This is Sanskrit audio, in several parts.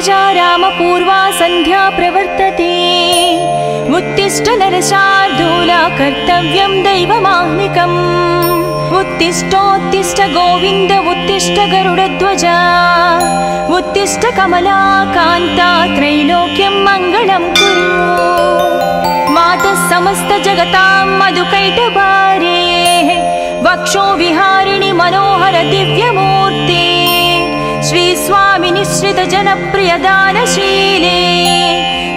उत्तिष्ठजा रामपूर्वा सन्ध्या प्रवर्तते उत्तिष्ठ नरशार्दूला कर्तव्यं दैवमाह्निकम् उत्तिष्ठोत्तिष्ठ गोविन्द उत्तिष्ठ गरुडध्वजा उत्तिष्ठ कमलाकान्ता त्रैलोक्यं मङ्गलं कुरु मातः समस्त जगतां मधुकैटभारे वक्षो विहारिणि मनोहर दिव्यमूर्ते श्री स्वामी निश्रित जनप्रिय दानशीले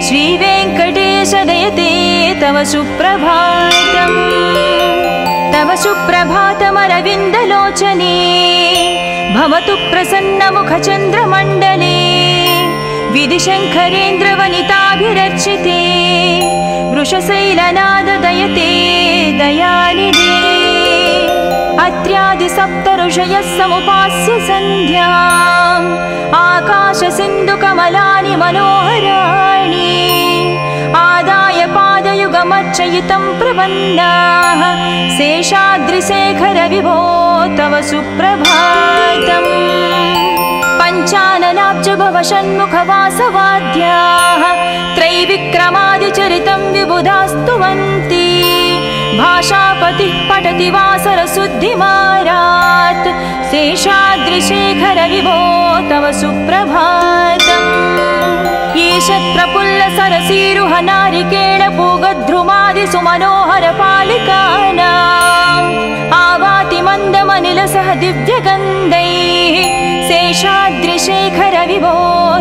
श्री वेंकटेश दयते तव सुप्रभातम् तव सुप्रभातमरविन्दलोचने भवतु प्रसन्नमुखचन्द्रमण्डले विधिशङ्करेन्द्रवनिताभिरर्चिते वृषशैलनाद दयते दयानिधे अत्र्यादिसप्तऋषयः समुपास्य सन्ध्याम् आकाशसिन्धुकमलानि मनोहराणि आदाय पादयुगमर्चयितं प्रपन्नाः शेषाद्रिशेखर विभो तव सुप्रभातम् पञ्चाननाब्ज भव षण्मुखवासवाद्याः त्रैविक्रमादिचरितं विबुधास्तुवन्ति भाषापतिः पठति वासरशुद्धिमारात् शेषाद्रिशेखर विभो तव सुप्रभातम् ईषत् प्रफुल्ल सरसीरुह नारिकेळ पूगद्रुमादि सुमनोहर पालिकानाम् आवाति मन्दमनिलसह दिव्यगन्धैः शेषाद्रिशेखर विभो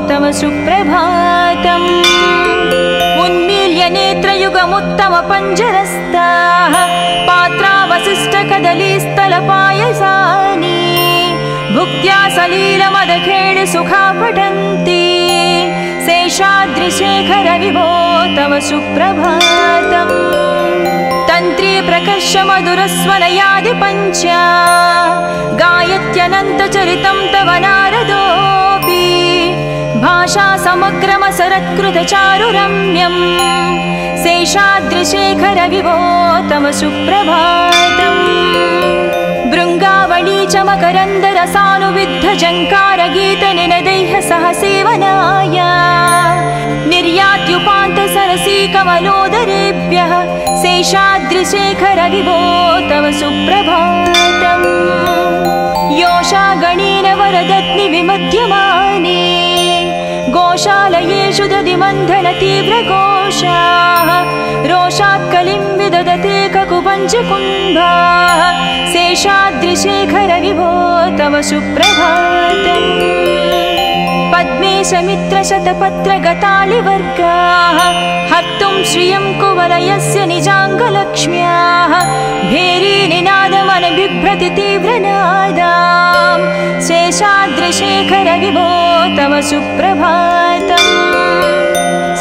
तव सुप्रभातम् उन्मील्य नेत्रयुगमुत्तम पञ्जरस्ताः पात्रावशिष्ट कदलीस्थलपायसानि भुक्त्या सलीलमदखेळ सुखा पठन्ति शेषाद्रिशेखर विभो तव सुप्रभातम् तन्त्री प्रकर्ष मधुरस्वनयादि पञ्चा गायत्यनन्तचरितं तव नारदोऽपि भाषा समग्रमसरत्कृतचारुरम्यम् शेषाद्रिशेखर विभो तव सुप्रभातम् भृङ्गावळी च मकरन्दरसानुविद्ध जङ्कारगीतनिनदैः सह सेवनाय निर्यात्युपान्त सरसी कमलोदरेभ्यः शेषाद्रिशेखर विभो तव सुप्रभातम् योषा गणेन वरदत्नि विमध्यमाने गोशालयेषु दधिमन्थन तीव्रघोषाः रोषात् कलिं विदधते ककुपञ्चकुम्भाः शेषाद्रिशेखर विभो तव सुप्रभातम् पद्मेशमित्रशतपत्रगतालिवर्गाः हर्तुं श्रियं कुवलयस्य निजाङ्गलक्ष्म्याः भेरीनिनादमनबिभ्रति तीव्रनादां शेषाद्रिशेखर विभो तव सुप्रभातम्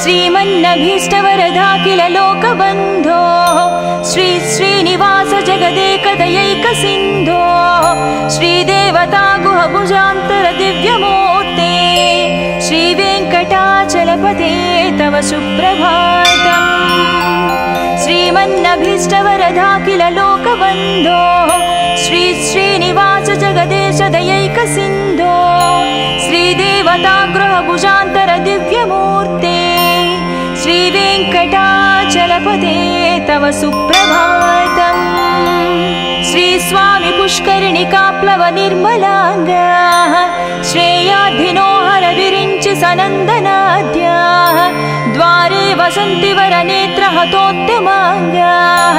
श्रीमन्नभीष्टवरदाखिल लोकबन्धो श्री श्रीनिवास जगदेकदयैकसिन्धो श्रीदेवता गुहभुजान्तर दिव्यमूर्ते श्रीवेङ्कटाचलपते तव सुप्रभातम् श्रीमन्नभीष्टवरदाखिल लोकबन्धो श्री श्रीनिवास जगदेश दयैकसिन्धो श्रीदेवता गृहभुजान्तर दिव्यमूर्ते श्रीवेङ्कटाचलपते तव सुप्रभातम् श्री स्वामी पुष्करिणिकाप्लव निर्मलाङ्गाः श्रेयाधिनोहर विरिञ्चि सनन्दनाद्याः द्वारे वसन्ति वरनेत्रहतोत्तमाङ्गाः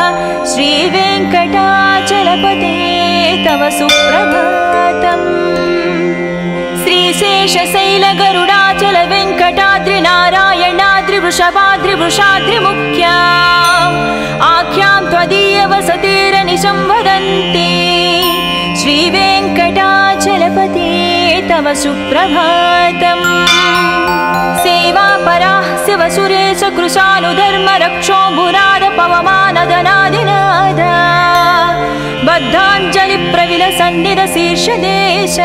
श्रीवेङ्कटाचलपते तव सुप्रभातम् श्रीशेषशैल गरुडाचल वेङ्कटाद्रि नारायणाद्रि वृषभाद्रि वृषाद्रि मुख्या आख्यां त्वदीय वसतिरनिशं वदन्ति श्रीवेङ्कटाचलपते तव सुप्रभातम् सेवापराः शिवसुरेश कृशानुधर्म रक्षो भुराद पवमानदनादिनाद बद्धाञ्जलि प्रविलसन्निध शीर्षदेश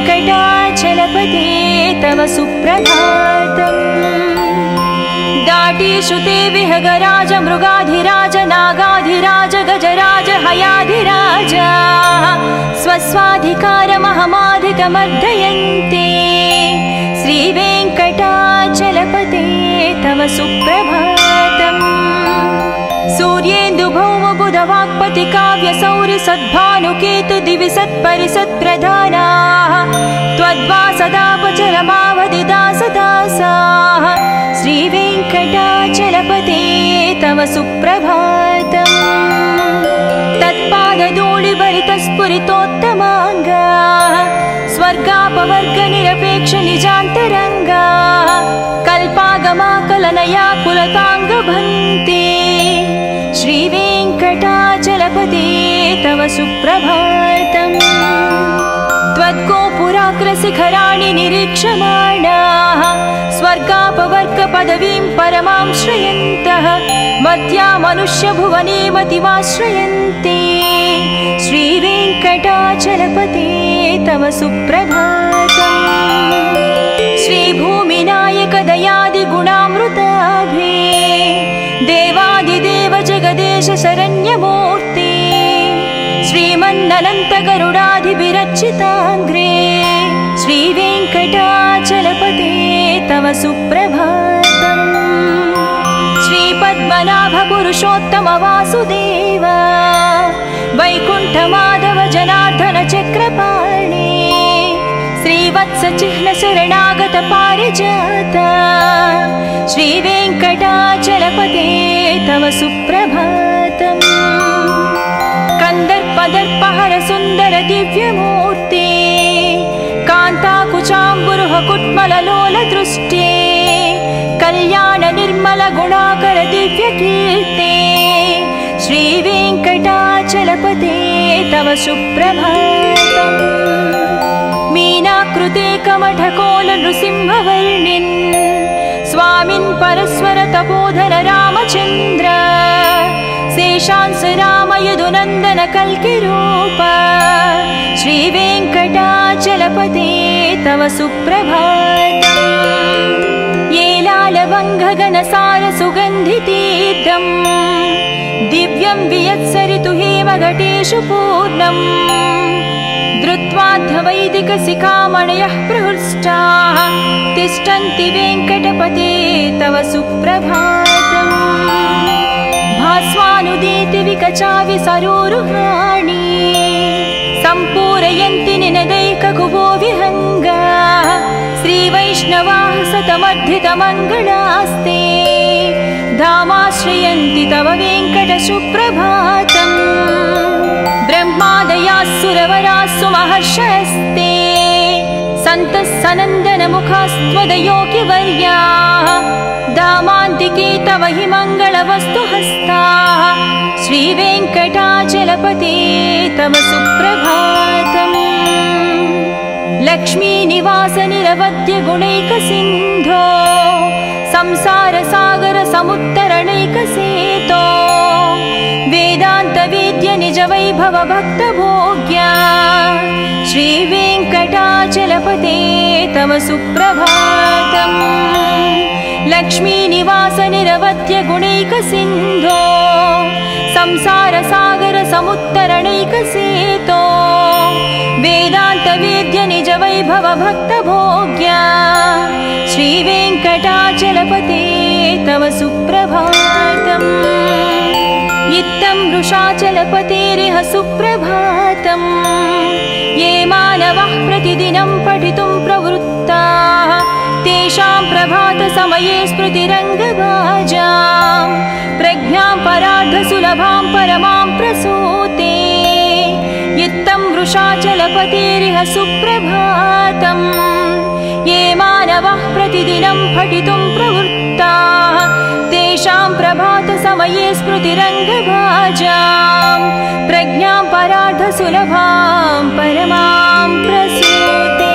श्रीवेङ्कटाचलपते तव सुप्रभातम् दाटीषुते विहगराज मृगाधिराज नागाधिराज गजराज हयाधिराज स्वस्वाधिकारमहमाधिकमर्दयन्ते तव सुप्रभातम् सूर्येन्दु भौम बुध वाक्पति काव्य सौर्य सद्भानुकेतु दिवि सत्परिसत्प्रधानाः त्वद्वासदापचरमावधि दासदासाः श्रीवेङ्कटाचलपते तव सुप्रभातम् तत्पादधूलिभरितस्फुरितोत्तमाङ्गा स्वर्गापवर्ग निरपेक्ष निजान्तरङ्गा कल्पागमाकलनया कुलताङ्गभन्ते श्रीवेङ्कटाचलपते तव सुप्रभातम् त्वद्गोपुराग्रशिखराणि निरीक्षमाणाः स्वर्गापवर्गपदवीं परमां श्रयन्तः मर्त्या मनुष्यभुवने मतिमाश्रयन्ते श्रीवेङ्कटाचलपते तव सुप्रभातम् श्रीभूमिनायक दयादिगुणामृताभे देवादिदेव जगदेश शरण्यमूर्ते श्रीमन्ननन्त गरुडाधिभिरर्चिताङ्ग्रे श्रीवेङ्कटाचलपते तव सुप्रभातम् श्रीपद्मनाभ पुरुषोत्तम वासुदेव वैकुण्ठमाधव जनार्दन चक्रपाणि श्रीवत्स चिह्न शरणागत पारिजात श्रीवेङ्कटाचलपते तव सुप्रभातम् कन्दर्पदर्पहर सुन्दर दिव्यमूर्ते कान्ताकुचाम्बुरुह कुट्मललोल दृष्टे कल्याण निर्मल गुणाकर दिव्यकीर्ते श्रीवेङ्कटाचलपते तव सुप्रभातम् मीनाकृते कमठकोल नृसिंहवर्णिन् स्वामिन् परस्वर तपोधर रामचन्द्र शेषांस राम यदुनन्दन कल्किरूप श्रीवेङ्कटाचलपते तव सुप्रभातम् येलालवङ्घगनसार सुगन्धितीर्थम् दिव्यं वियत्सरितु हेमघटेषु पूर्णम् धृत्वाद्धवैदिकशिखामणयः प्रहृष्टाः तिष्ठन्ति वेङ्कटपते तव सुप्रभातम् भास्वानुदीति विकचावि सरोरुहाणि सम्पूरयन्ति निनदैककुभो विहङ्गाः श्रीवैष्णवाः सतमर्धितमङ्गलास्ते धामाश्रयन्ति तव वेङ्कट सुप्रभातम् ब्रह्मादयास्सुरवरास्सु महर्षयस्ते सन्तः सनन्दनमुखास्त्वदयोगिवर्याः धामान्तिके तव हि मङ्गलवस्तु हस्ताः श्रीवेङ्कटाचलपते तव सुप्रभातम् लक्ष्मीनिवास निरवद्य गुणैकसिन्धो संसारसागर समुत्तरणैकसेतो वेदान्तवेद्य निज वैभव भक्तभोग्या श्रीवेङ्कटाचलपते तव सुप्रभातम् लक्ष्मीनिवास निरवद्य गुणैकसिन्धो संसारसागर समुत्तरणैकसेतो वेदान्तवेद्य निज वैभव भक्तभोग्या श्रीवेङ्कटाचलपते तव सुप्रभातम् इत्थं वृषाचलपतेरिह सुप्रभातम् ये मानवः प्रतिदिनं पठितुं प्रवृत्ताः तेषां प्रभातसमये स्मृतिरङ्गभाजां प्रज्ञां परार्धसुलभां परमां प्रसूते इत्थं वृषाचलपतेरिह सुप्रभातम् ये मानवः प्रतिदिनं पठितुं प्रवृत्ताः तेषां प्रभातसमये स्मृतिरङ्गभाजां प्रज्ञां परार्धसुलभां परमां प्रसूते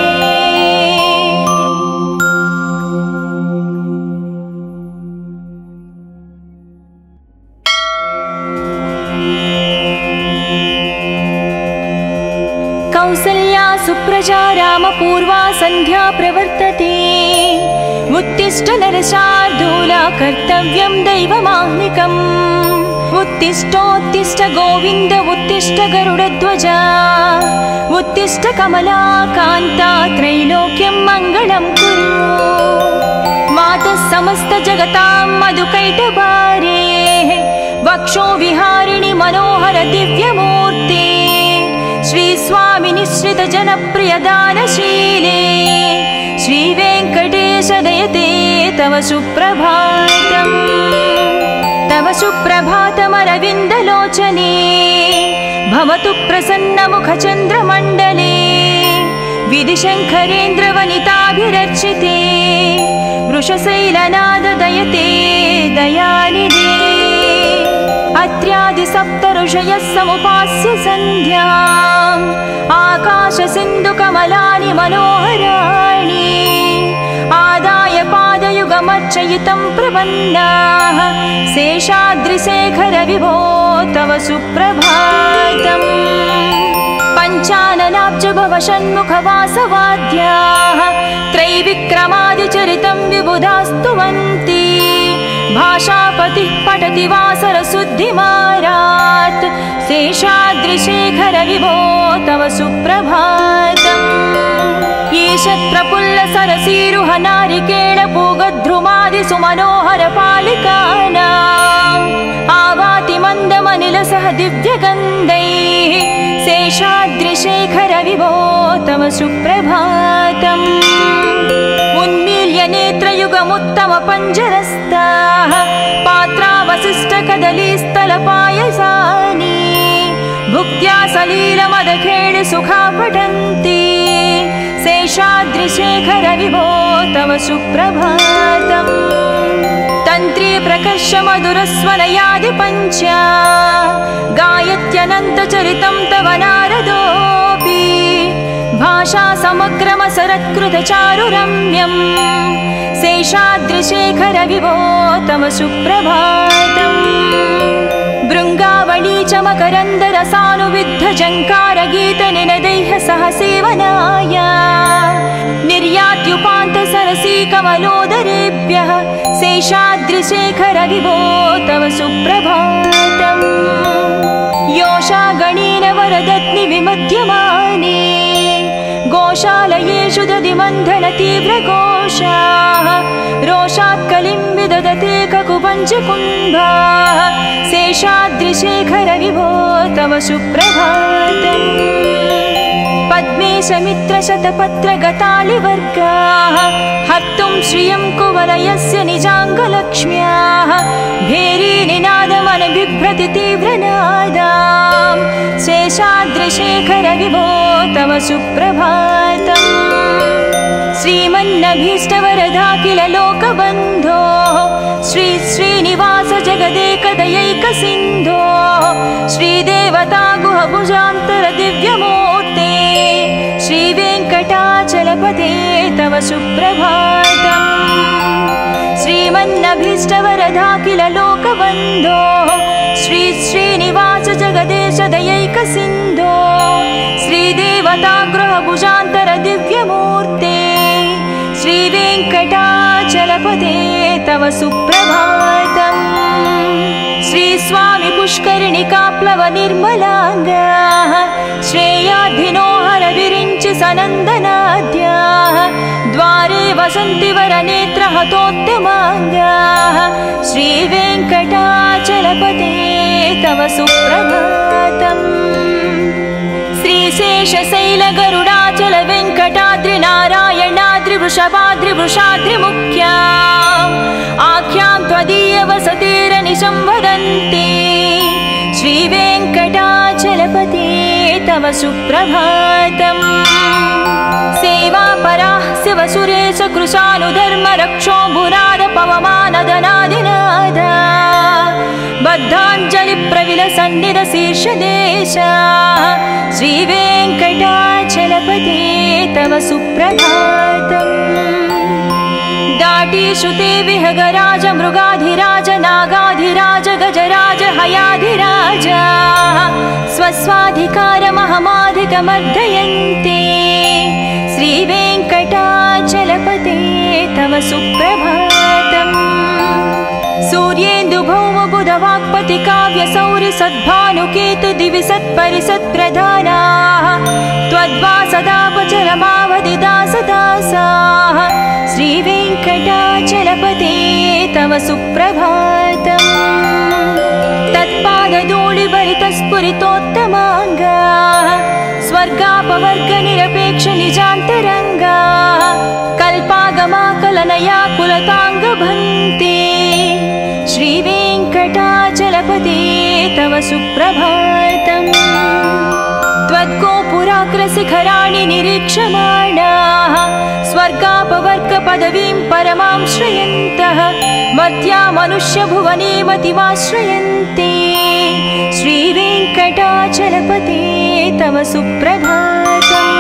कौसल्या सुप्रजा रामपूर्वा सन्ध्या प्रवर्तते उत्तिष्ठ नरशार्दूला कर्तव्यं दैवमाह्निकम् उत्तिष्ठोत्तिष्ठ गोविन्द उत्तिष्ठ गरुडध्वजा उत्तिष्ठ कमला कान्ता त्रैलोक्यं मङ्गलं कुरु मातः समस्त जगतां मधुकैटभारेः वक्षो विहारिणि मनोहर दिव्यमूर्ते श्री स्वामी निश्रित जनप्रिय दानशीले श्री वेंकटेश दयते तव सुप्रभातम् तव सुप्रभातमरविन्दलोचने भवतु प्रसन्नमुखचन्द्रमण्डले विधिशङ्करेन्द्रवनिताभिरर्चिते वृषशैलनाददयते दयानिधे अत्र्यादिसप्तऋषयः समुपास्य सन्ध्याम् आकाशसिन्धुकमलानि मनोहराणि आदाय पादयुगमर्चयितं प्रपन्नाः शेषाद्रिशेखर विभो तव सुप्रभातम् पञ्चाननाब्ज भवषण्मुखवासवाद्याः त्रैविक्रमादिचरितं विबुधास्तुवन्ति भाषापतिः पठति वासरशुद्धिमारात् शेषाद्रिशेखर विभो तव सुप्रभातम् ईशत्प्रफुल्लसरसीरुह नारिकेळपूगद्रुमादि सुमनोहर पालिकानाम् आवाति मन्दमनिलसह दिव्यगन्धैः शेषाद्रिशेखर विभो तव सुप्रभातम् उन्मील्य नेत्रयुगमुत्तमपञ्जरस्ताः पात्रावशिष्टकदलीस्थलपायसानि भुक्त्या सलीलमदखेळ सुखा पठन्ति शेषाद्रिशेखर विभो तव सुप्रभातम् तन्त्री प्रकर्ष मधुरस्वनयादि पञ्च गायत्यनन्तचरितं तव नारदोऽपि भाषा समग्रमसरत्कृतचारुरम्यम् शेषाद्रिशेखर विभो तव सुप्रभातम् भृङ्गावळी च मकरन्दरसानुविद्धझङ्कारगीतनिनदैः सह सेवनाय निर्यात्युपान्तसरसी कमलोदरेभ्यः शेषाद्रिशेखर विभो तव सुप्रभातम् योषा गणेन वरदत्नि विमध्यमाने गोशालयेषु दधिमन्थन तीव्रघोषाः रोषात् कलिं विदधते ककुपञ्चकुम्भाः शेषाद्रिशेखर विभो तव सुप्रभातम् पद्मे समित्रशतपत्रगतालिवर्गाः हर्तुं श्रियं कुवलयस्य निजाङ्गलक्ष्म्याः भेरीनिनादमनबिभ्रति तीव्रनादाम् शेषाद्रिशेखर विभो तव सुप्रभातम् श्रीमन्नभीष्टवरदाखिल लोकबन्धो श्री श्रीनिवास जगदेकदयैकसिन्धो श्रीदेवता गुहभुजान्तर दिव्यमूर्ते श्रीवेङ्कटाचलपते तव सुप्रभातम् श्रीमन्नभीष्टवरदाखिल लोकबन्धो श्री श्रीनिवास जगदेश दयैकसिन्धो श्रीदेवता गृहभुजान्तर दिव्यमूर्ते श्रीवेङ्कटाचलपते तव सुप्रभातम् श्री स्वामी पुष्करिणिकाप्लव निर्मलाङ्गाः श्रेयाधिनो हर विरिञ्चि सनन्दनाद्याः द्वारे वसन्ति वरनेत्रहतोत्तमाङ्गाः श्रीवेङ्कटाचलपते तव सुप्रभातम् श्रीशेषशैलगरुडाचल वेङ्कटाद्रि नारायणाद्रि वृषभाद्रि आख्यां त्वदीय वसतिरनिशं वदन्ति श्रीवेङ्कटाचलपते तव सुप्रभातम् सेवापराः शिवसुरेश कृशानुधर्म रक्षो भुराद पवमानदनादिनाद बद्धाञ्जलिप्रविलसन्निध शीर्षदेश श्रीवेङ्कटाचलपते तव सुप्रभातम् दाटीषुते विहगराज मृगाधिराज नागाधिराज गजराज हयाधिराज स्वस्वाधिकारमहमाधिकमर्दयन्ते श्रीवेङ्कटाचलपते तव सुप्रभातम् सूर्येन्दुभौमबुधवाक्पति काव्यसौरि सद्भानुकेतु दिवि सत्परिसत्प्रधानाः त्वद्वासदापचरमावधिदासदासाः श्रीवेङ्कटाचलपते सुप्रभातम् तत्पादधूलिभरितस्फुरितोत्तमाङ्गा स्वर्गापवर्गनिरपेक्ष निजान्तरङ्गा कल्पागमाकलनया कुलताङ्गभन्ते श्रीवेङ्कटाचलपते तव सुप्रभातम् त्वद्गोपुराग्रशिखराणि निरीक्षमाणाः स्वर्गापवर्गपदवीं परमां श्रयन्तः मर्त्या मनुष्यभुवने मतिमाश्रयन्ते श्रीवेङ्कटाचलपते तव सुप्रभातम्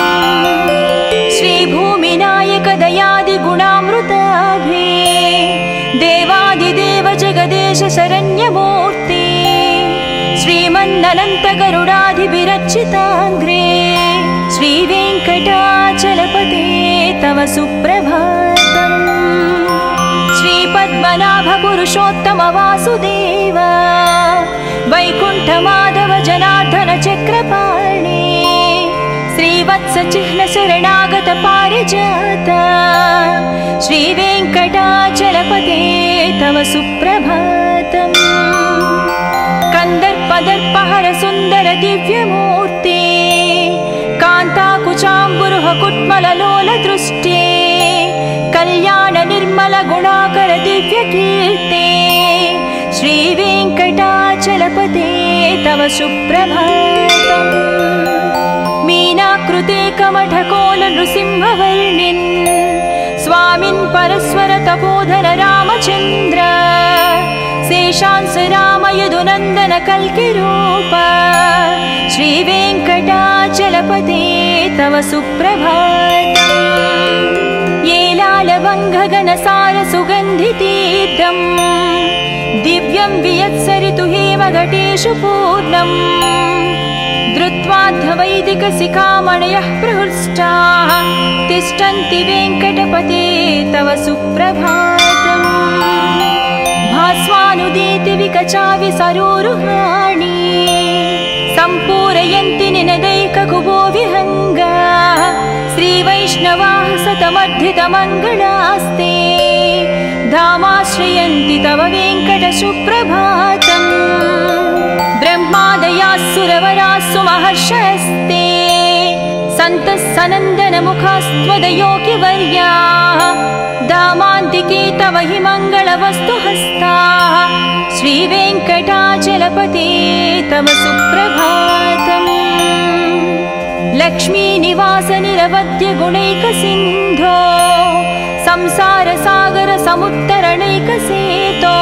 श्रीभूमिनायक दयादिगुणामृताभे देवादिदेव जगदेश शरण्यमूर्ते श्रीमन्ननन्त गरुडाधिभिरर्चिताङ्ग्रे श्रीवेङ्कटाचलपते तव सुप्रभातम् श्रीपद्मनाभ पुरुषोत्तम वासुदेव वैकुण्ठमाधव जनार्दन चक्रपाणे श्रीवत्स चिह्न शरणागत पारिजात श्रीवेङ्कटाचलपते तव सुप्रभातम् कंदर्पदर्पहर सुंदर दिव्यमूर्ते कांताकुचाम्बुरुह कुट्मललोल दृष्टे कल्याण निर्मल गुणाकर दिव्यकीर्ते श्रीवेङ्कटाचलपते तव सुप्रभातम् मीनाकृते कमठकोल नृसिंहवर्णिन् स्वामिन् परस्वर तपोधर रामचन्द्र शेषांस राम यदुनन्दन कल्किरूप श्रीवेङ्कटाचलपते तव सुप्रभातम् येलालवङ्घगनसार सुगन्धितीर्थम् दिव्यं वियत्सरितु हेमघटेषु पूर्णम् धृत्वाद्धवैदिकशिखामणयः प्रहृष्टाः तिष्ठन्ति वेङ्कटपते तव सुप्रभातम् भास्वानुदीति विकचावि सरोरुहाणि सम्पूरयन्ति निनदैककुभो विहङ्गाः श्रीवैष्णवाः सतमर्धितमङ्गलास्ते धामाश्रयन्ति तव वेङ्कट सुप्रभातम् ब्रह्मादयाः सुरवराः सुमहर्षयस्ते सन्तः सनन्दनमुखास्त्वदयोगिवर्याः धामान्तिके तव हि मङ्गलवस्तुहस्ताः श्रीवेङ्कटाचलपते तव सुप्रभातम् लक्ष्मीनिवास निरवद्य गुणैकसिन्धो संसारसागर समुत्तरणैकसेतो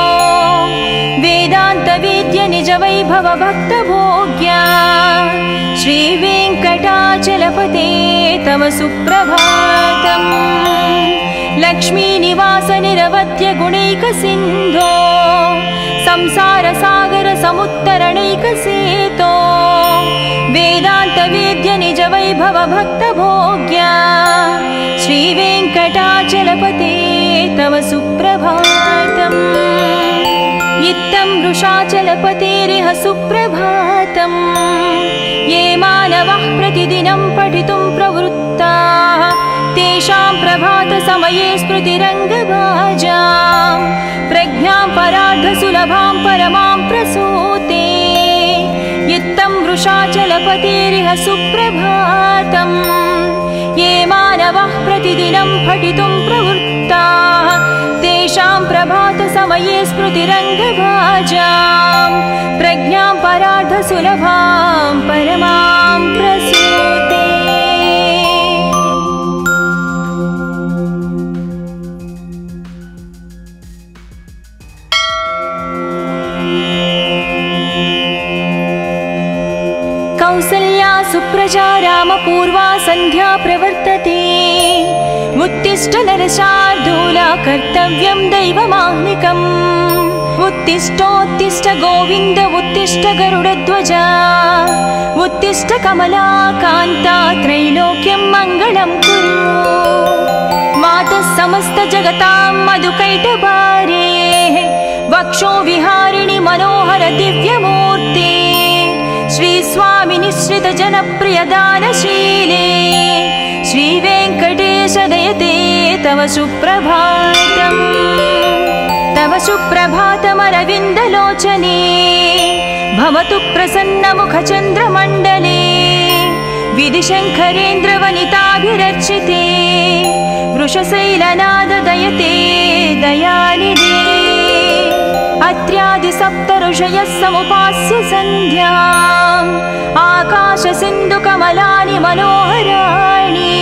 वेदान्तवेद्य निज वैभव भक्तभोग्या श्रीवेङ्कटाचलपते तव सुप्रभातम् लक्ष्मीनिवास निरवद्य गुणैकसिन्धो संसारसागर समुत्तरणैकसेतो वेदान्तवेद्य निज वैभव भक्तभोग्या श्रीवेङ्कटाचलपते तव सुप्रभातम् इत्थं वृषाचलपतेरिह सुप्रभातम् ये मानवः प्रतिदिनं पठितुं प्रवृत्ताः तेषां प्रभातसमये स्मृतिरङ्गभाजां प्रज्ञां परार्धसुलभां परमां प्रसूते इत्थं वृषाचलपतेरिह सुप्रभातम् ये मानवः प्रतिदिनं पठितुं प्रवृत्ताः तेषां प्रभातसमये स्मृतिरङ्गभाजां प्रज्ञां परार्धसुलभां परमां प्रसूते कौसल्या सुप्रजा रामपूर्वा सन्ध्या प्रवर्तते उत्तिष्ठ नरशार्दूला कर्तव्यं दैवमाह्निकम् उत्तिष्ठोत्तिष्ठ गोविन्द उत्तिष्ठ गरुडध्वजा उत्तिष्ठ कमलाकान्ता त्रैलोक्यं मङ्गलं कुरु मातः समस्त जगतां मधुकैटभारे वक्षो विहारिणि मनोहर दिव्यमूर्ते श्री स्वामी निश्रित जनप्रिय दानशीले श्रीवेङ्कटेश दयते तव सुप्रभातम् तव सुप्रभातमरविन्दलोचने भवतु प्रसन्नमुखचन्द्रमण्डले विधिशङ्करेन्द्रवनिताभिरर्चिते वृषशैलनाददयते दयानिधे अत्र्यादिसप्तऋषयः समुपास्य सन्ध्याम् आकाशसिन्धुकमलानि मनोहराणि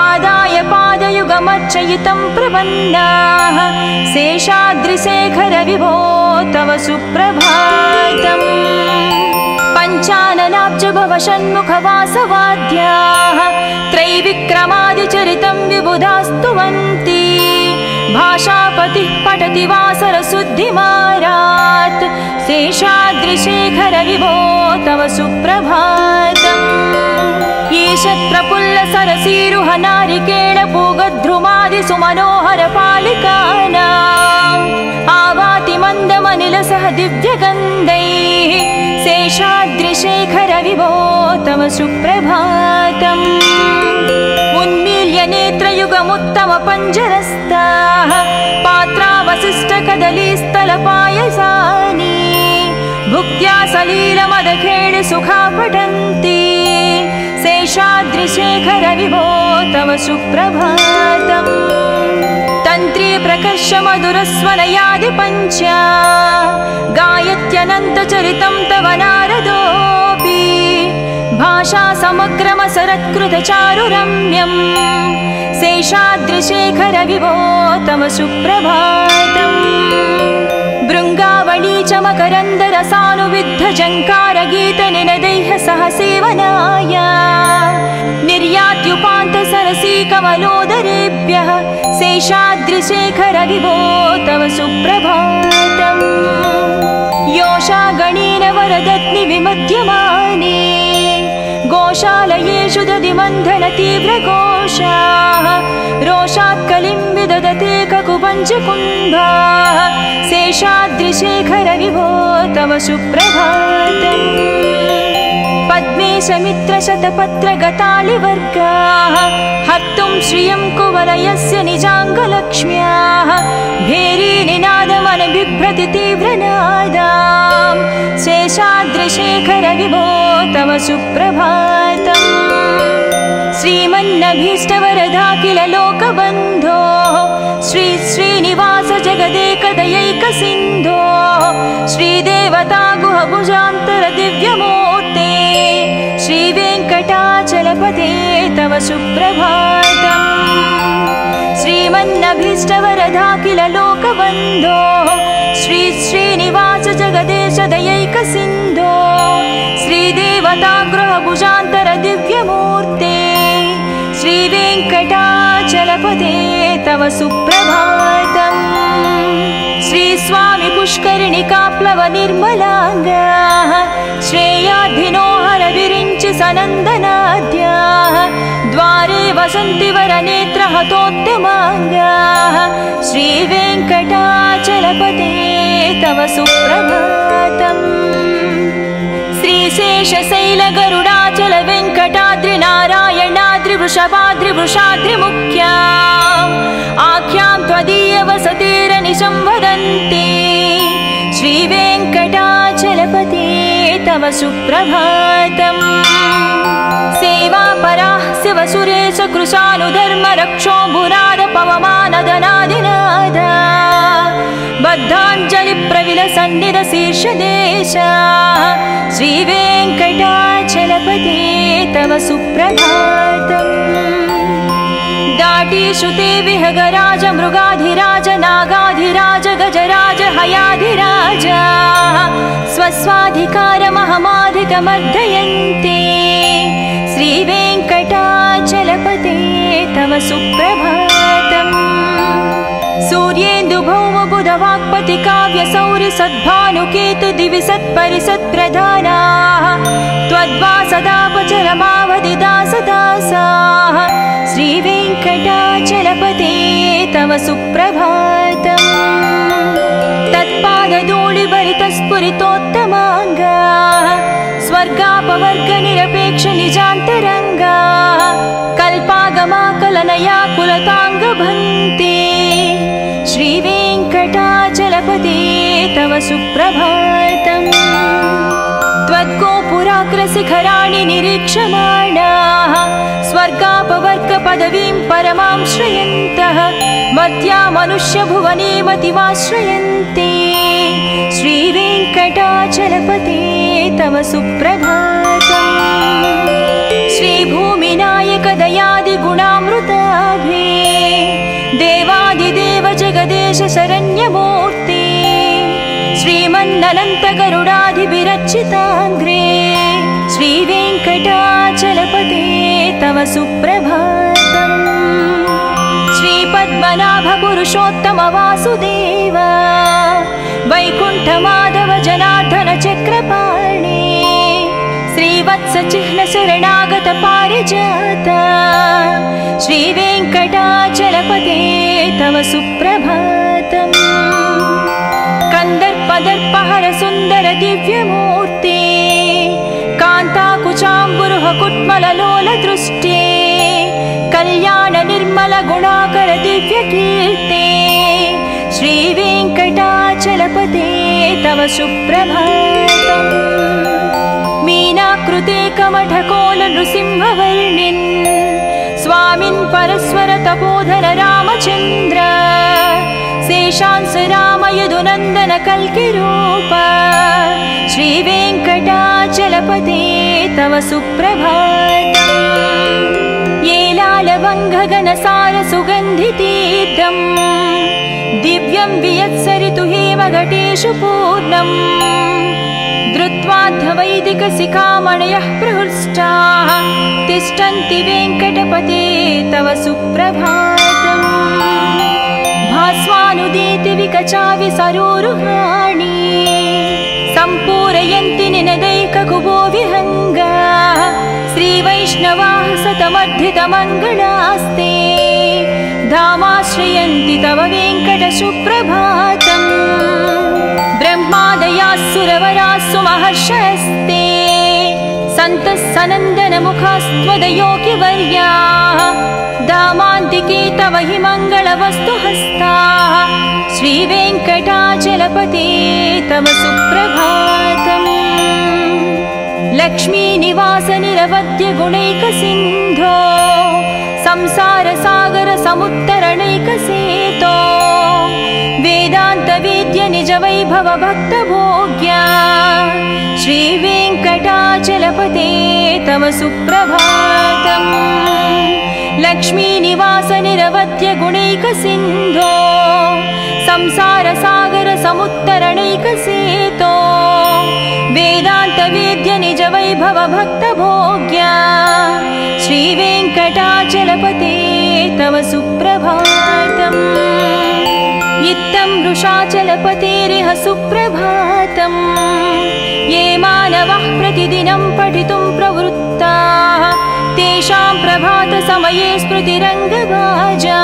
आदाय पादयुगमर्चयितं प्रपन्नाः शेषाद्रिशेखरविभो तव सुप्रभातम् पञ्चाननाब्जभवषण्मुखवासवाद्याः त्रैविक्रमादिचरितं विबुधास्तुवन्ति भाषापतिः पठति वासरशुद्धिमारात् शेषाद्रिशेखरविभो तव सुप्रभातम् ईशत्रपुल्लसरसीरुहनारिकेळपूगद्रुमादिसुमनोहरपालिकानाम् आवाति मन्दमनिलसह दिव्यगन्धैः शेषाद्रिशेखरविभो तव सुप्रभातम् उन्मील्य नेत्रयुगमुत्तमपञ्जरस्ताः पात्रावशिष्टकदलीस्थलपायसानि भुक्त्या सलीलमदखेळि सुखा पठन्ति शेषाद्रिशेखरविभो तव सुप्रभातम् तन्त्री प्रकर्षमधुरस्वनयादिपञ्च गायत्यनन्तचरितं तव नारदोऽपि भाषा समग्रमसरत्कृतचारुरम्यम् शेषाद्रिशेखरविभो तव सुप्रभातम् भृङ्गावळी च मकरन्दरसानुविद्धजङ्कारगीतनिनदैः सह सेवनाय निर्यात्युपान्तसरसीकमलोदरेभ्यः शेषाद्रिशेखरविभो तव सुप्रभातम् योषागणेन वरदत्नि विमध्यमाने गोशालयेषु दधिमन्थनतीव्रघोषाः रोषात् कलिं विदधते ककुपञ्चकुम्भाः शेषाद्रिशेखरविभो तव सुप्रभातम् पद्मेशमित्रशतपत्रगतालिवर्गाः हर्तुं श्रियं कुवलयस्य निजाङ्गलक्ष्म्याः भेरीनिनादमनबिभ्रति तीव्रनादाम् शेषाद्रिशेखरविभो तव सुप्रभातम् श्रीमन्नभीष्टवरदाखिल लोकबन्धो श्री श्रीनिवास जगदेकदयैकसिन्धो श्रीदेवता गुहभुजान्तर दिव्यमूर्ते श्रीवेङ्कटाचलपते तव सुप्रभातम् श्रीमन्नभीष्टवरदाखिल लोकबन्धो श्री श्रीनिवास जगदेश दयैकसिन्धो श्रीदेवता गृहभुजान्तर दिव्यमूर्ते श्रीवेङ्कटाचलपते तव सुप्रभातम् श्रीस्वामि पुष्करिणिकाप्लव निर्मलाङ्गाः श्रेयाधिनो हरविरिञ्चि सनन्दनाद्याः द्वारे वसन्ति वरनेत्रहतोत्तमाङ्गाः श्रीवेङ्कटाचलपते तव सुप्रभातम् श्रीशेषशैलगरुडाचल वेङ्कटाद्रिनारायणाद्रिवृषभाद्रिवृषाद्रिमुख्या आख्यां त्वदीयवसतिरनिशं वदन्ति श्रीवेङ्कटाचलपते तव सुप्रभातम् सेवापराः शिवसुरेश कृशानुधर्मरक्षो भुराद पवमानदनादिनाद बद्धाञ्जलिप्रविलसन्निधशीर्षदेशा श्रीवेङ्कटाचलपते तव सुप्रभातम् दाटीश्रुते विहगराज मृगाधिराज नागाधिराज गजराज हयाधिराज स्वस्वाधिकारमहमाधिकमर्दयन्ते श्रीवेङ्कटाचलपते तव सुप्रभातम् सूर्येन्दुभौमबुधवाक्पति काव्यसौरि सद्भानुकेतु दिवि सत्परिसत्प्रधानाः त्वद्वासदापचरमावधिदासदासाः श्रीवेङ्कटाचलपते तव सुप्रभातम् तत्पादधूलिभरितस्फुरितोत्तमाङ्गाः स्वर्गापवर्गनिरपेक्षनिजान्तरङ्गाः कल्पागमाकलनया कुलताङ्गभन्ते श्रीवेङ्कटा सुप्रभातम् त्वद्गोपुराग्रशिखराणि निरीक्षमाणाः स्वर्गापवर्गपदवीं परमां श्रयन्तः मर्त्या मनुष्यभुवने मतिमाश्रयन्ते श्रीवेङ्कटाचलपते तव सुप्रभातम् श्रीभूमिनायक दयादिगुणामृताभे देवादिदेव जगदेश शरण्यमूर्ते श्रीमन्ननन्तगरुडाधिविरचिताङ्ग्रे श्रीवेङ्कटाचलपते तव सुप्रभातम् श्रीपद्मनाभ पुरुषोत्तम वासुदेव वैकुण्ठमाधव जनार्दन चक्रपाणे श्रीवत्सचिह्न शरणागत पारिजात श्रीवेङ्कटाचलपते तव सुप्रभातम् कंदर्पदर्पहर सुंदर दिव्यमूर्ते कान्ताकुचाम्बुरुह कुट्मललोल दृष्टे कल्याण निर्मल गुणाकर दिव्यकीर्ते श्रीवेङ्कटाचलपते तव सुप्रभातम् मीनाकृते कमठकोल नृसिंहवर्णिन् स्वामिन् परस्वर तपोधर रामचन्द्र शेषांस राम यदुनन्दन कल्किरूप श्रीवेङ्कटाचलपते तव सुप्रभातम् येलालवङ्घगनसार सुगन्धितीर्थम् दिव्यं वियत्सरितु हेमघटेषु पूर्णम् धृत्वाद्धवैदिकशिखामणयः प्रहृष्टाः तिष्ठन्ति वेङ्कटपते तव सुप्रभातम् भास्वानुदीति विकचाविसरोरुहाणि सम्पूरयन्ति निनदैककुबो विहङ्गाः श्रीवैष्णवाः सतमर्धितमङ्गलास्ते धामाश्रयन्ति तव वेङ्कटसुप्रभातम् ब्रह्मादयाः सुरवरास्सु महर्षयस्ते सन्तः सनन्दनमुखास्त्वदयोगिवर्याः धामान्तिके तव हि मङ्गलवस्तुहस्ताः श्रीवेङ्कटाचलपते तव सुप्रभातम् लक्ष्मीनिवास निरवध्य गुणैकसिन्धो संसारसागर समुत्तरणैकसेतो वेदान्तवेद्य निज वैभव भक्तभोग्या श्रीवेङ्कटाचलपते तव सुप्रभातम् लक्ष्मीनिवास निरवध्य गुणैकसिन्धो संसारसागर समुत्तरणैकसेतो वेदान्तवेद्य निज वैभव भक्तभोग्या श्रीवेङ्कटाचलपते तव सुप्रभातम् इत्थं वृषाचलपतेरिह सुप्रभातम् ये मानवः प्रतिदिनं पठितुं प्रवृत्ताः तेषां प्रभातसमये स्मृतिरङ्गभाजां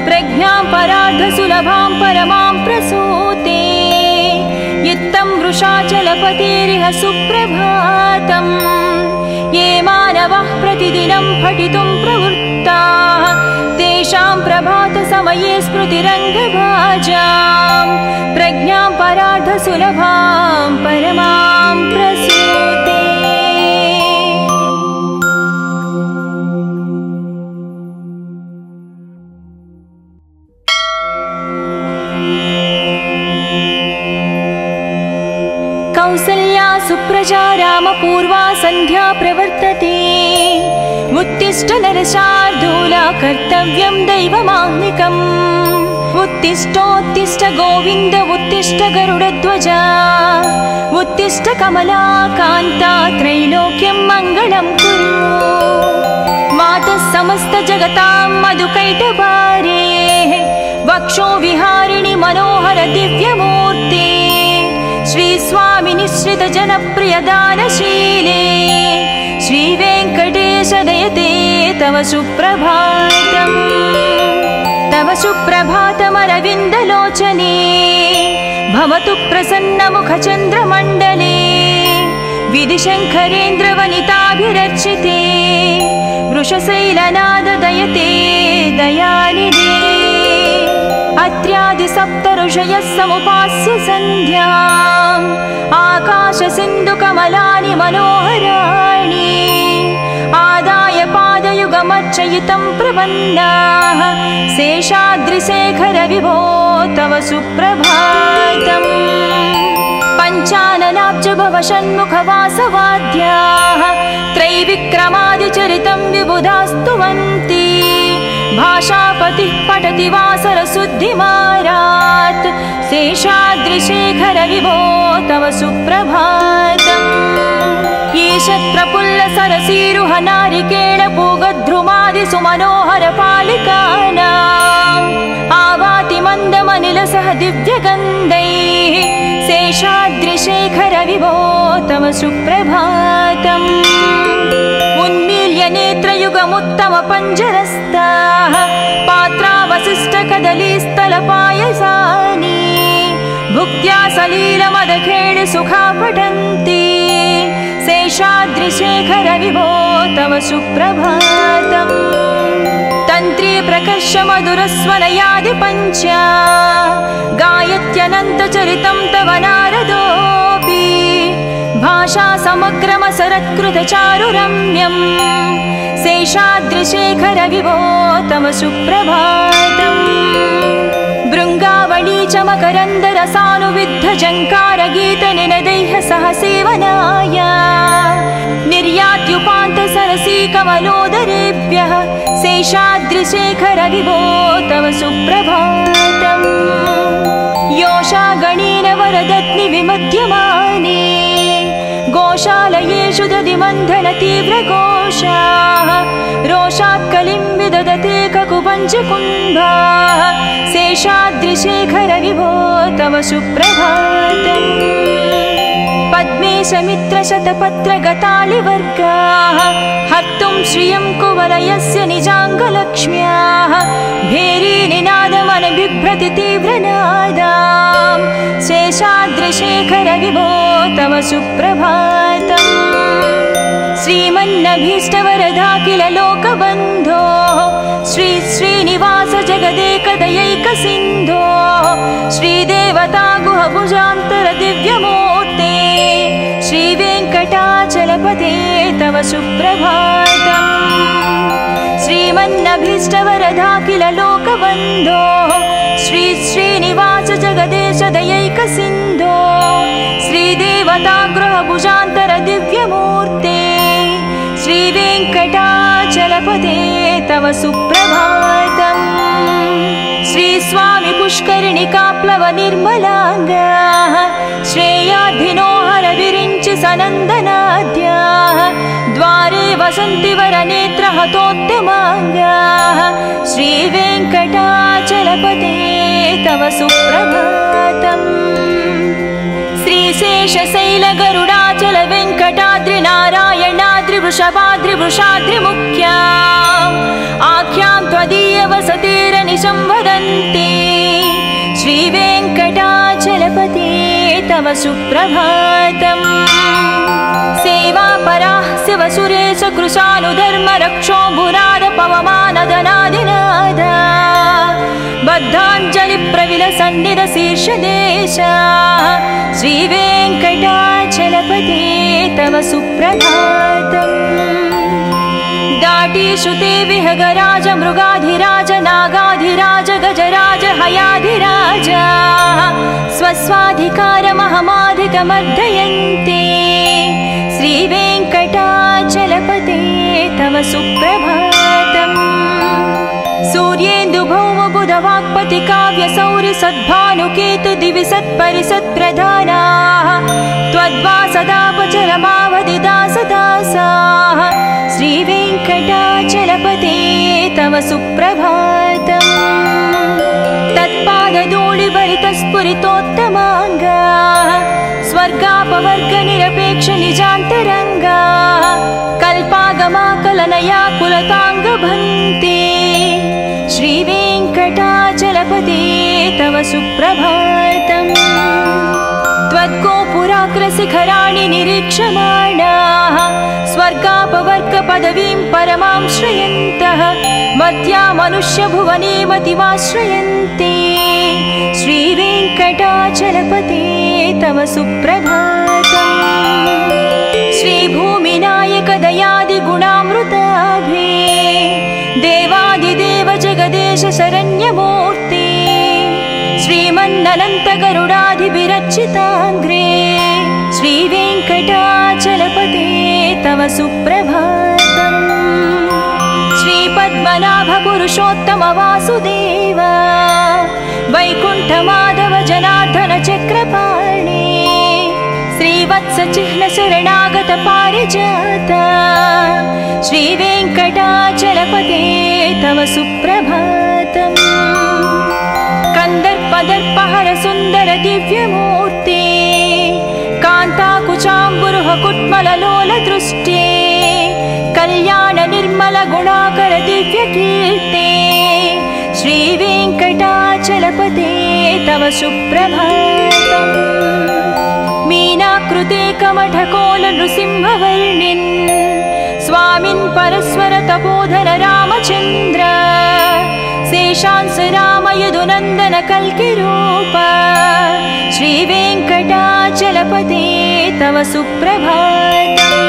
प्रज्ञां परार्धसुलभां परमां प्रसूते इत्थं वृषाचलपतेरिह सुप्रभातम् ये मानवः प्रतिदिनं पठितुं प्रवृत्ताः तेषां प्रभातसमये स्मृतिरङ्गभाजां प्रज्ञां परार्धसुलभां परमां प्रसूते कौसल्या सुप्रजा रामपूर्वा सन्ध्या प्रवर्तते उत्तिष्ठ नरशार्दूला कर्तव्यं दैवमाह्निकम् उत्तिष्ठोत्तिष्ठ गोविन्द उत्तिष्ठ गरुडध्वजा उत्तिष्ठ कमलाकान्ता त्रैलोक्यं मङ्गलं कुरु मातः समस्त जगतां मधुकैटभारे वक्षो विहारिणि मनोहर दिव्यमूर्ते श्री स्वामी निश्रित जनप्रिय दानशीले श्री वेङ्कटेश दयते तव सुप्रभातम् तव सुप्रभातमरविन्दलोचने भवतु प्रसन्नमुखचन्द्रमण्डले विधिशङ्करेन्द्रवनिताभिरर्चिते वृषशैलनाद दयते दयानिधे अत्र्यादि सप्त ऋषयः समुपास्य सन्ध्याम् आकाशसिन्धुकमलानि मनोहराणि आदाय पादयुगमर्चयितं प्रपन्नाः शेषाद्रिशेखर विभो तव सुप्रभातम् पञ्चाननाब्ज भव षण्मुखवासवाद्याः त्रैविक्रमादिचरितं विबुधास्तुवन्ति भाषापतिः पठति वासरशुद्धिमारात् शेषाद्रिशेखर विभो तव सुप्रभातम् ईशत्प्रफुल्लसरसीरुह नारिकेळपूगद्रुमादिसुमनोहरपालिकानाम् आवाति मन्दमनिलसह दिव्यगन्धैः शेषाद्रिशेखर विभो तव सुप्रभातम् उन्मील्य नेत्रयुगमुत्तमपञ्जरस्ताः पात्रावशिष्टकदलीस्थलपायसानि भुक्त्या सलीलमदखेळि सुखा पठन्ति शेषाद्रिशेखर विभो तव सुप्रभातम् तन्त्री प्रकर्ष मधुरस्वनयादिपञ्चा गायत्यनन्तचरितं तव नारदोऽपि भाषा समग्रमसरत्कृतचारुरम्यम् शेषाद्रिशेखर विभो तव सुप्रभातम् भृङ्गावळी च मकरन्दरसानुविद्धझङ्कारगीतनिनदैः सह सेवनाय निर्यात्युपान्तसरसी कमलोदरेभ्यः शेषाद्रिशेखर विभो तव सुप्रभातम् योषागणेन वरदत्नि विमध्यमाने गोशालयेषु दधिमन्थन तीव्रघोषाः रोषात् कलिं विदधते ककुपञ्चकुम्भाः शेषाद्रिशेखर विभो तव सुप्रभातम् पद्मेशमित्रशतपत्रगतालिवर्गाः हर्तुं श्रियं कुवलयस्य निजाङ्गलक्ष्म्याः भेरीनिनादमनबिभ्रति तीव्रनादाम् शेषाद्रिशेखर विभो तव सुप्रभातम् श्रीमन्नभीष्टवरदाखिल लोकबन्धो श्री श्रीनिवास जगदेकदयैकसिन्धो श्रीदेवता गुहभुजान्तर दिव्यमूर्ते श्रीवेङ्कटाचलपते तव सुप्रभातम् श्रीमन्नभीष्टवरदाखिल लोकबन्धो श्री श्रीनिवास जगदेश दयैकसिन्धो श्रीदेवता गृहभुजान्तर दिव्यमूर्ते श्रीवेङ्कटाचलपते तव सुप्रभातम् श्रीस्वामि पुष्करिणिकाप्लव निर्मलाङ्गाः श्रेयाधिनोहर विरिञ्चि सनन्दनाद्याः द्वारे वसन्ति वरनेत्रहतोत्तमाङ्गाः श्रीवेङ्कटाचलपते तव सुप्रभातम् श्रीशेषशैलगरुडाचल वेङ्कटाद्रिनारायणाद्रिवृषभाद्रिवृषाद्रिमुख्या आख्यां त्वदीयवसतिरनिशं वदन्ति श्रीवेङ्कटाचलपते तव सुप्रभातम् सेवापराः शिवसुरेश कृशानुधर्मरक्षोऽम्बुनाद पवमानदनादिनादा बद्धाञ्जलिप्रविलसन्निधशीर्षदेशा श्रीवेङ्कटाचलपते तव सुप्रभातम् दाटीश्रुते विहगराज मृगाधिराज नागाधिराज गजराज हयाधिराज स्वस्वाधिकारमहमाधिकमर्दयन्ते श्रीवेङ्कटाचलपते तव सुप्रभातम् सूर्येन्दुभौमबुधवाक्पति काव्यसौरि सद्भानुकेतु दिवि सत्परिसत्प्रधानाः त्वद्वासदापचरमावधिदासदासाः श्रीवेङ्कटाचलपते तव सुप्रभातम् तत्पादधूलिभरितस्फुरितोत्तमाङ्गाः स्वर्गापवर्गनिरपेक्ष निजान्तरङ्गाः कल्पागमाकलनया कुलताङ्गभन्ते श्रीवेङ्कटाचलपते तव सुप्रभातम् त्वद्गोपुराग्रशिखराणि निरीक्षमाणाः स्वर्गापवर्गपदवीं परमां श्रयन्तः मर्त्या मनुष्यभुवने मतिमाश्रयन्ते श्री सुप्रभातम् श्रीभूमिनायक दयादिगुणामृताभे देवादिदेव जगदेश शरण्यमूर्ते श्रीमन्ननन्त गरुडाधिभिरर्चिताग्रे श्रीवेङ्कटाचलपते तव सुप्रभातम् श्रीपद्मनाभ पुरुषोत्तम वासुदेव वैकुण्ठमाधव जनार्दन चक्रपाणे श्रीवत्स चिह्न शरणागत पारिजात श्रीवेङ्कटाचलपते तव सुप्रभातम् कन्दर्पदर्पहर सुन्दर दिव्यमूर्ते कान्ताकुचाम्बुरुह कुट्मललोल दृष्टे कल्याण निर्मल गुणाकर दिव्यकीर्ते श्रीवेङ्कटाचलपते तव सुप्रभातम् मीनाकृते कमठकोल नृसिंहवर्णिन् स्वामिन् परस्वर तपोधन रामचन्द्र शेषांस राम यदुनन्दन कल्किरूप श्रीवेङ्कटाचलपते तव सुप्रभातम्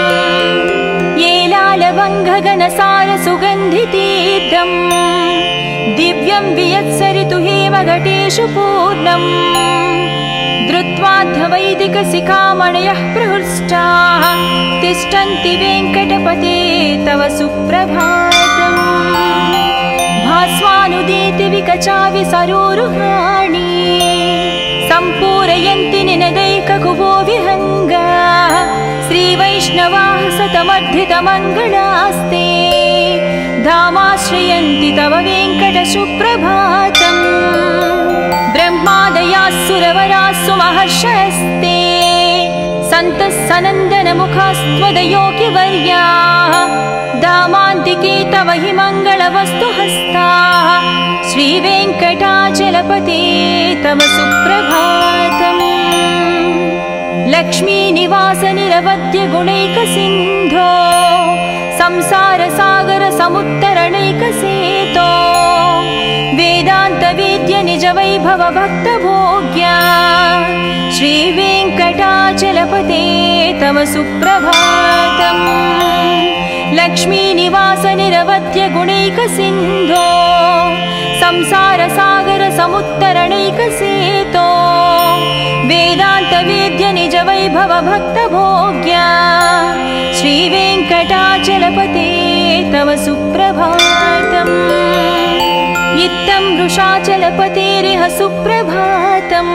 येलालवङ्घगणसार सुगन्धितीर्थम् दिव्यं वियत्सरितु हेमघटेषु पूर्णम् धृत्वाद्धवैदिकशिखामणयः प्रहृष्टाः तिष्ठन्ति वेङ्कटपते तव सुप्रभातम् भास्वानुदीति विकचाविसरोरुहाणि सम्पूरयन्ति निनदैककुभो विहङ्गा श्रीवैष्णवाः सतमर्धितमङ्गलास्ते धामाश्रयन्ति तव वेङ्कटसुप्रभातम् ब्रह्मादयास्सुरवरास्सु महर्षयस्ते सन्तः सनन्दनमुखास्त्वदयोगिवर्याः धामान्तिके तव हि मङ्गलवस्तुहस्ताः श्रीवेङ्कटाचलपते तव सुप्रभातम् लक्ष्मीनिवास निरवध्य गुणैकसिन्धो संसारसागर समुत्तरणैकसेतो वेदान्तवेद्य निज वैभव भक्तभोग्या श्रीवेङ्कटाचलपते तव सुप्रभातम् लक्ष्मीनिवास निरवध्य गुणैकसिन्धो संसारसागर समुत्तरणैकसेतो वेदान्तवेद्य निज वैभव भक्तभोग्या श्रीवेङ्कटाचलपते तव सुप्रभातम् इत्थं वृषाचलपतेरिह सुप्रभातम्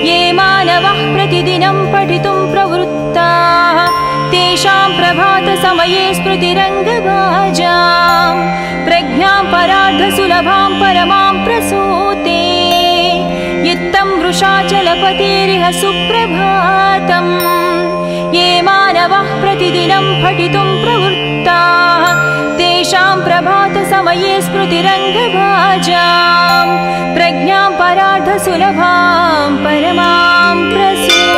ये मानवः प्रतिदिनं पठितुं प्रवृत्ताः तेषां प्रभातसमये स्मृतिरङ्गभाजां प्रज्ञां परार्धसुलभां परमां प्रसूते इत्थं वृषाचलपतेरिह सुप्रभातम् ये मानवः प्रतिदिनं पठितुं प्रवृत्ताः तेषां प्रभातसमये स्मृतिरङ्गभाजां प्रज्ञां परार्धसुलभां परमां प्रसूते।